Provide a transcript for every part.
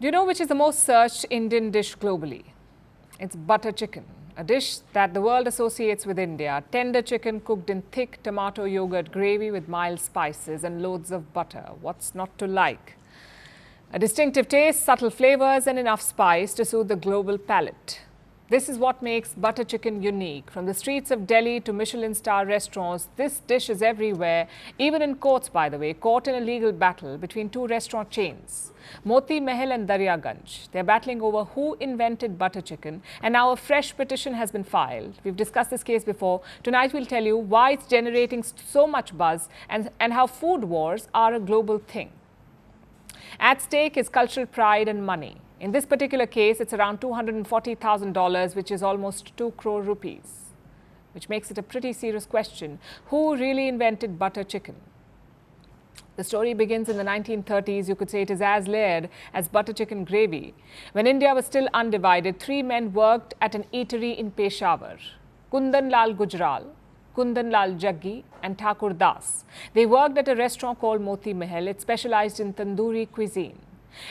Do you know which is the most searched Indian dish globally? It's butter chicken, a dish that the world associates with India. Tender chicken cooked in thick tomato yogurt gravy with mild spices and loads of butter. What's not to like? A distinctive taste, subtle flavors and enough spice to soothe the global palate. This is what makes butter chicken unique. From the streets of Delhi to Michelin star restaurants, this dish is everywhere, even in courts, by the way, caught in a legal battle between two restaurant chains, Moti, Mahal and Daryaganj. They're battling over who invented butter chicken, and now a fresh petition has been filed. We've discussed this case before. Tonight we'll tell you why it's generating so much buzz and how food wars are a global thing. At stake is cultural pride and money. In this particular case, it's around $240,000, which is almost 2 crore rupees, which makes it a pretty serious question. Who really invented butter chicken? The story begins in the 1930s. You could say it is as layered as butter chicken gravy. When India was still undivided, 3 men worked at an eatery in Peshawar. Kundan Lal Gujral, Kundan Lal Jaggi and Thakur Das. They worked at a restaurant called Moti Mahal. It specialized in tandoori cuisine.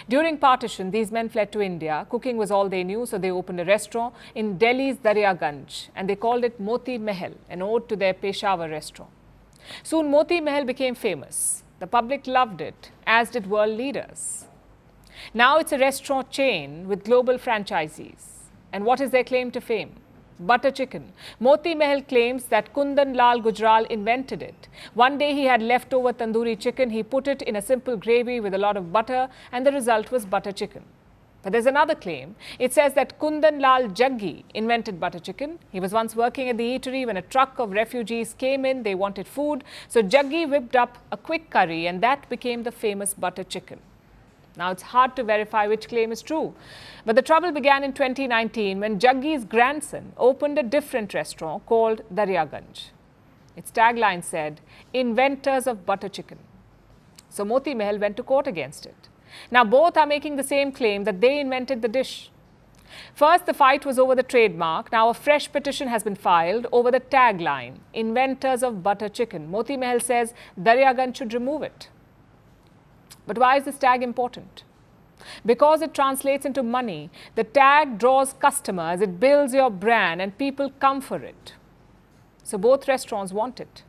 During partition, these men fled to India. Cooking was all they knew, so they opened a restaurant in Delhi's Daryaganj and they called it Moti Mahal, an ode to their Peshawar restaurant. Soon Moti Mahal became famous. The public loved it, as did world leaders. Now it's a restaurant chain with global franchisees. And what is their claim to fame? Butter chicken. Moti Mahal claims that Kundan Lal Gujral invented it. One day he had leftover tandoori chicken, he put it in a simple gravy with a lot of butter and the result was butter chicken. But there's another claim. It says that Kundan Lal Jaggi invented butter chicken. He was once working at the eatery when a truck of refugees came in. They wanted food. So Jaggi whipped up a quick curry and that became the famous butter chicken. Now, it's hard to verify which claim is true. But the trouble began in 2019 when Jaggi's grandson opened a different restaurant called Daryaganj. Its tagline said, "Inventors of butter chicken." So Moti Mahal went to court against it. Now, both are making the same claim that they invented the dish. First, the fight was over the trademark. Now, a fresh petition has been filed over the tagline, "Inventors of butter chicken." Moti Mahal says Daryaganj should remove it. But why is this tag important? Because it translates into money. The tag draws customers, it builds your brand and people come for it. So both restaurants want it.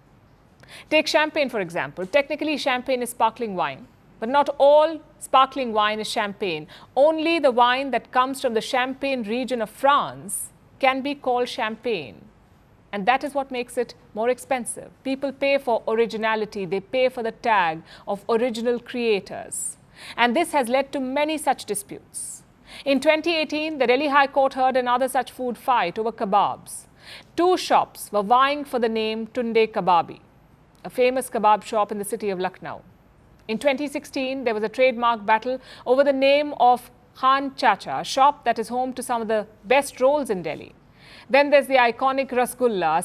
Take champagne for example. Technically champagne is sparkling wine, but not all sparkling wine is champagne. Only the wine that comes from the Champagne region of France can be called champagne. And that is what makes it more expensive. People pay for originality. They pay for the tag of original creators. And this has led to many such disputes. In 2018, the Delhi High Court heard another such food fight over kebabs. 2 shops were vying for the name Tunde Kababi, a famous kebab shop in the city of Lucknow. In 2016, there was a trademark battle over the name of Khan Chacha, a shop that is home to some of the best rolls in Delhi. Then there's the iconic Rasgulla,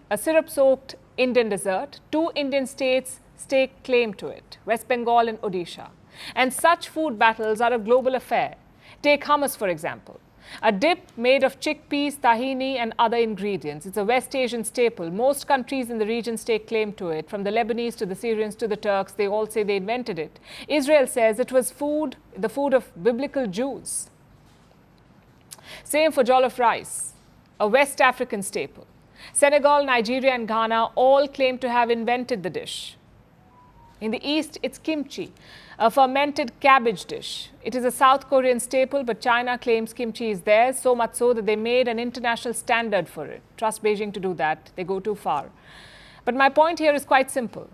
a syrup-soaked Indian dessert. 2 Indian states stake claim to it, West Bengal and Odisha. And such food battles are a global affair. Take hummus, for example, a dip made of chickpeas, tahini and other ingredients. It's a West Asian staple. Most countries in the region stake claim to it. From the Lebanese to the Syrians to the Turks, they all say they invented it. Israel says it was the food of biblical Jews. Same for jollof rice, a West African staple. Senegal, Nigeria and Ghana all claim to have invented the dish. In the East, it's kimchi, a fermented cabbage dish. It is a South Korean staple, but China claims kimchi is theirs, so much so that they made an international standard for it. Trust Beijing to do that. They go too far. But my point here is quite simple.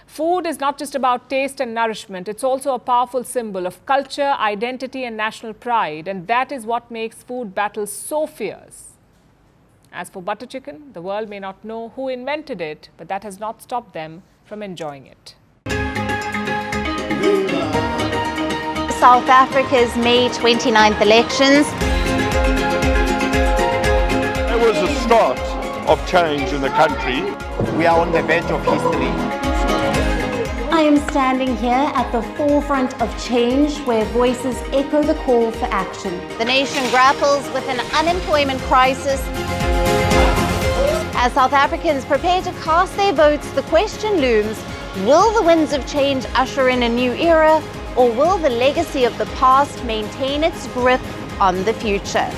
Food is not just about taste and nourishment. It's also a powerful symbol of culture, identity and national pride. And that is what makes food battles so fierce. As for butter chicken, the world may not know who invented it, but that has not stopped them from enjoying it. South Africa's May 29th elections. It was the start of change in the country. We are on the verge of history. I am standing here at the forefront of change where voices echo the call for action. The nation grapples with an unemployment crisis. As South Africans prepare to cast their votes, the question looms, will the winds of change usher in a new era, Or will the legacy of the past maintain its grip on the future?